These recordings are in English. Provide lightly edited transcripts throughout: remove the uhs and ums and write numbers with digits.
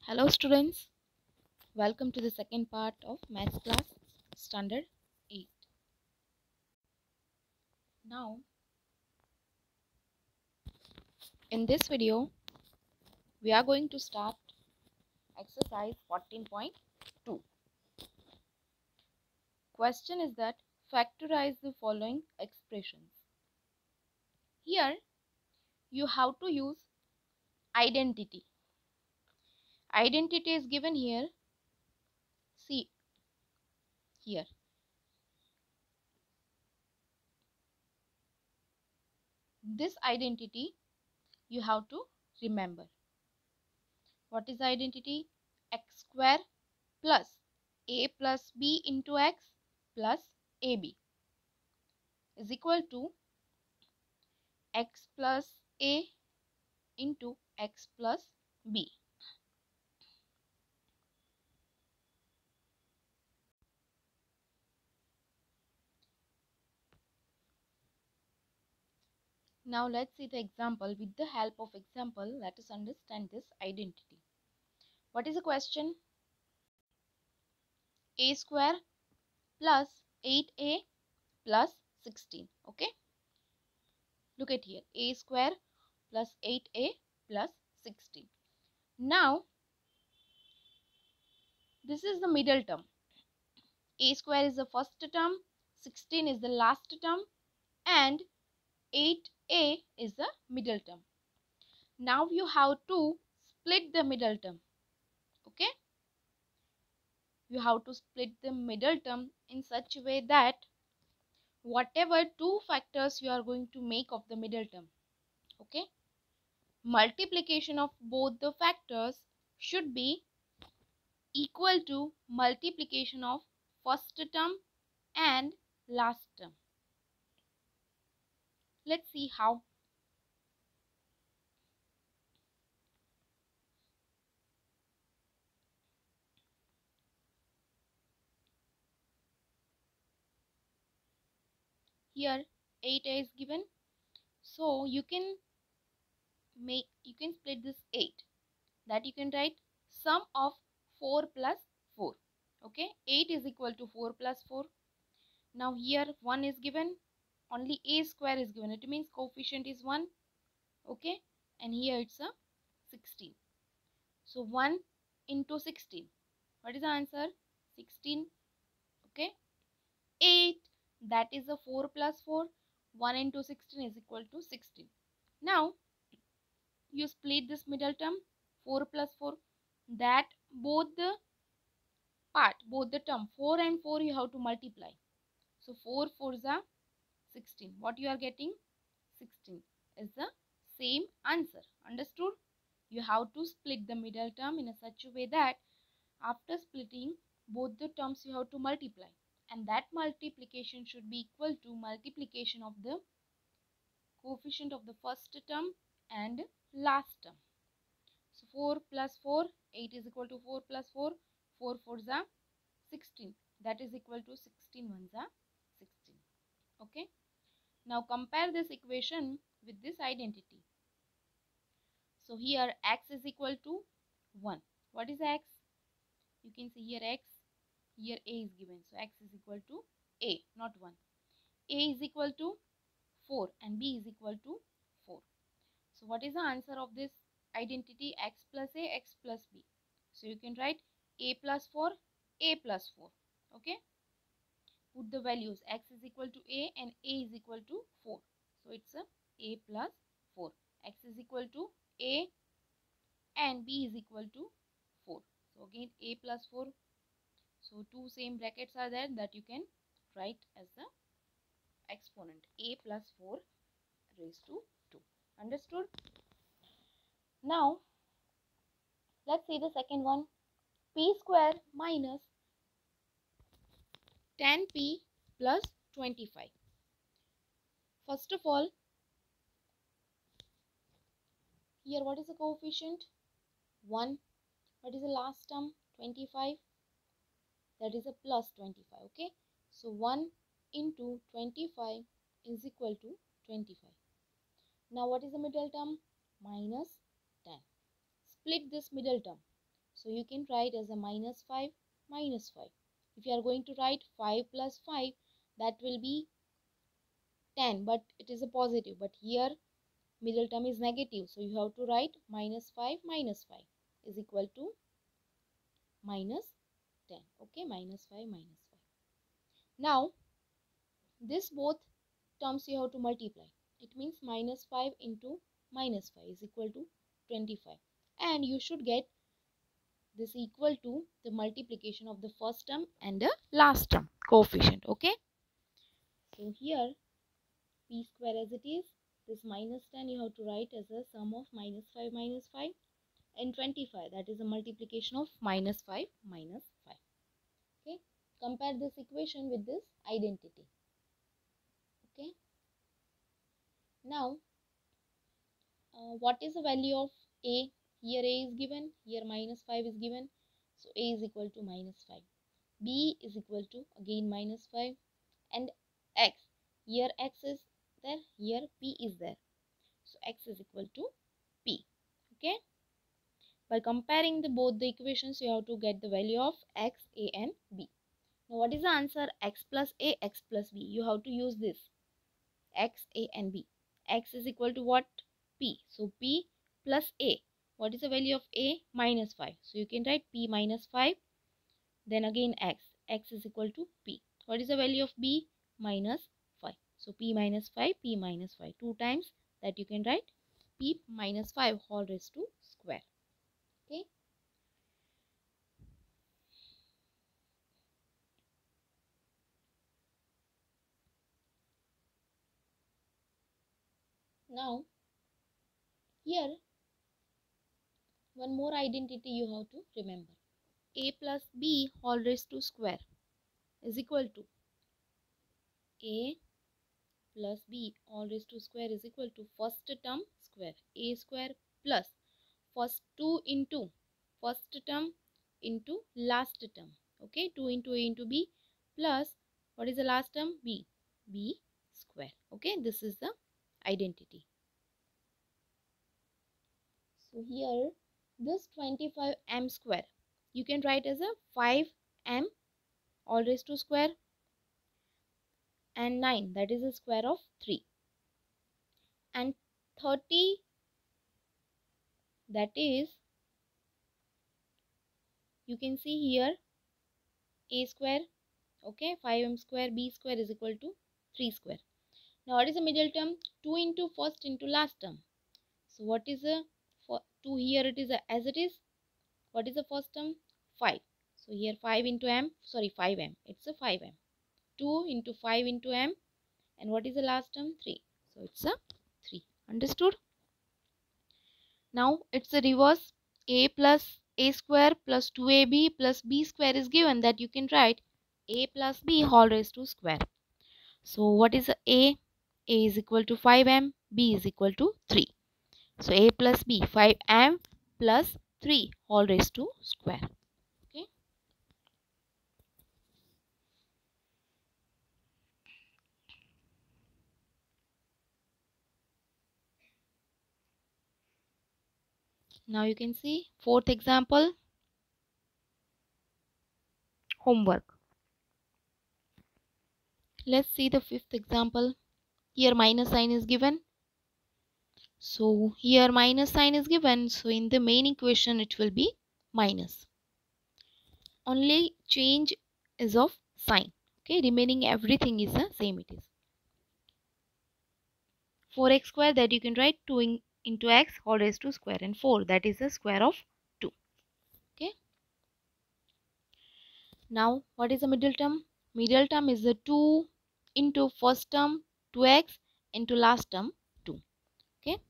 Hello students, welcome to the second part of Maths class Standard 8. Now, in this video, we are going to start exercise 14.2. Question is that factorize the following expressions. Here, you have to use identity. Identity is given here. See, here. This identity you have to remember. What is identity? X square plus a plus b into x plus ab is equal to x plus a into x plus b. Now let's see the example. With the help of example, let us understand this identity. What is the question? A square plus 8a plus 16. Okay. Look at here. A square plus 8a plus 16. Now, this is the middle term. A square is the first term, 16 is the last term, and 8a is the middle term. Now you have to split the middle term. Okay? You have to split the middle term in such a way that whatever two factors you are going to make of the middle term, okay, multiplication of both the factors should be equal to multiplication of first term and last term. Let's see how. Here 8a is given, so you can split this 8, that you can write sum of 4 plus 4. Okay, 8 is equal to 4 plus 4. Now here 1 is given, only a square is given, it means coefficient is 1. Okay, and here it's a 16. So 1 into 16, what is the answer? 16. Okay, 8, that is a 4 plus 4. 1 into 16 is equal to 16. Now you split this middle term, 4 plus 4, that both the term 4 and 4 you have to multiply. So 4 4s are 16. What you are getting? 16 is the same answer. Understood? You have to split the middle term in a such a way that after splitting both the terms you have to multiply, and that multiplication should be equal to multiplication of the coefficient of the first term and last term. So 4 plus 4, 8 is equal to 4 plus 4. 4 4s are 16. That is equal to 16 ones are 16. Okay. Now compare this equation with this identity. So here x is equal to 1. What is x? You can see here x. Here a is given. So x is equal to a, not 1. A is equal to 4 and b is equal to 4. So what is the answer of this identity? X plus a, x plus b. So you can write a plus 4, a plus 4. Okay. Put the values. X is equal to a and a is equal to 4. So it's a plus 4. X is equal to a and b is equal to 4. So again a plus 4. So two same brackets are there that you can write as the exponent. A plus 4 raised to 2. Understood? Now let's see the second one. P square minus 10p plus 25. First of all, here what is the coefficient? 1. What is the last term? 25. That is a plus 25. Okay. So 1 into 25 is equal to 25. Now what is the middle term? Minus 10. Split this middle term. So you can write as a minus 5 minus 5. If you are going to write 5 plus 5, that will be 10, but it is a positive. But here middle term is negative, so you have to write minus 5 minus 5 is equal to minus 10. Okay, minus 5 minus 5. Now this both terms you have to multiply. It means minus 5 into minus 5 is equal to 25, and you should get this equal to the multiplication of the first term and the last term coefficient. Okay, so here p square as it is, this minus 10 you have to write as a sum of minus 5 and 25, that is a multiplication of minus 5 minus 5. Okay, compare this equation with this identity. Okay, now what is the value of a? Here a is given, here minus 5 is given, so a is equal to minus 5. B is equal to again minus 5, and x, here x is there, here p is there, so x is equal to p. Okay, by comparing both the equations, you have to get the value of x, a and b. Now what is the answer? X plus a, x plus b. You have to use this x, a and b. X is equal to what? P. So p plus a. What is the value of a? Minus 5. So you can write p minus 5. Then again x. X is equal to p. What is the value of b? Minus 5. So p minus 5, p minus 5. 2 times that you can write p minus 5 whole raised to square. Okay. Now here one more identity you have to remember. A plus b whole raised to square is equal to a plus b all raised to square is equal to first term square, a square plus first 2 into first term into last term. Okay, 2 into a into b plus what is the last term? B, b square. Okay, this is the identity. So here this 25m square you can write as a 5m all raised to square and 9, that is a square of 3, and 30, that is you can see here a square. Okay, 5m square b square is equal to 3 square. Now what is the middle term? 2 into first into last term. So what is the for 2 here? It is as it is. What is the first term? 5. So here 5 into m, sorry 5m, it's a 5m. 2 into 5 into m, and what is the last term? 3. So it's a 3. Understood? Now it's a reverse. A plus a square plus 2ab plus b square is given, that you can write a plus b whole raised to square. So what is a? A is equal to 5m, b is equal to 3. So a plus b, 5m plus 3 whole raised to square. Okay. Now you can see fourth example, homework. Let's see the fifth example. Here minus sign is given. So here minus sign is given. So in the main equation it will be minus. Only change is of sign. Okay, remaining everything is the same it is. 4x square, that you can write 2 into x whole raised to square, and 4, that is the square of 2. Okay. Now what is the middle term? Middle term is the 2 into first term 2x into last term 2. Okay.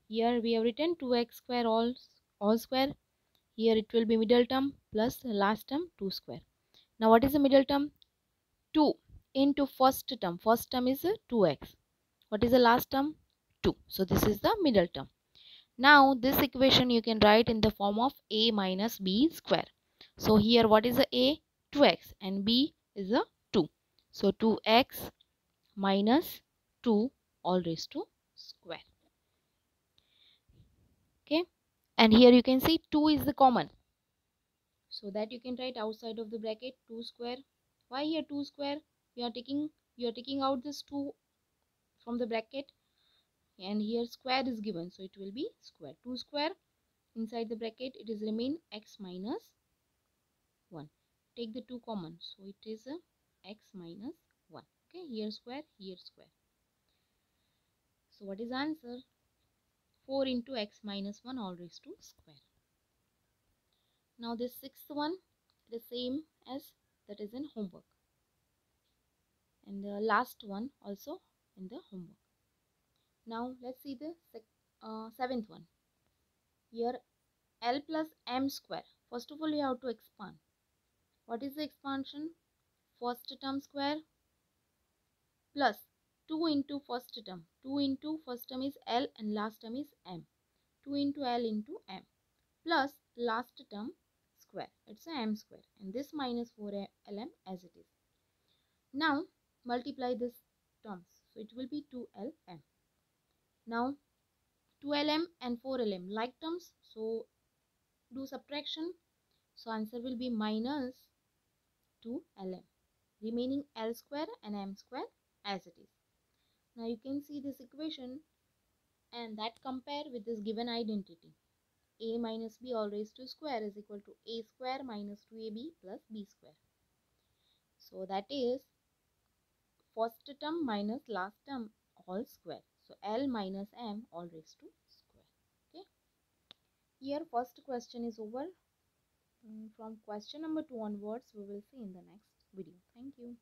Here we have written 2x square all square. Here it will be middle term plus the last term 2 square. Now what is the middle term? 2 into first term. First term is 2x. What is the last term? 2. So this is the middle term. Now this equation you can write in the form of a minus b square. So here what is the a? 2x, and b is a 2. So 2x minus 2 all raised to square. Okay, and here you can see 2 is the common. So that you can write outside of the bracket 2 square. Why here 2 square? You are taking out this 2 from the bracket, and here square is given, so it will be square. 2 square inside the bracket, it is remain x minus 1. Take the 2 common, so it is a x minus 1. Okay, here square, here square. So what is answer? 4 into x minus 1 all raised to square. Now this sixth one, the same as that is in homework, and the last one also in the homework. Now let's see the seventh one. Here L plus m square. First of all, you have to expand. What is the expansion? First term square plus 2 into first term. 2 into first term is L and last term is m. 2 into L into m plus last term square. It's a m square, and this minus 4lm as it is. Now multiply this terms. So it will be 2lm. Now 2lm and 4lm like terms. So do subtraction. So answer will be minus 2lm. Remaining L square and m square as it is. Now you can see this equation and that compare with this given identity. A minus b all raised to square is equal to a square minus 2ab plus b square. So that is first term minus last term all square. So L minus m all raised to square. Okay. Here first question is over. From question number 2 onwards we will see in the next video. Thank you.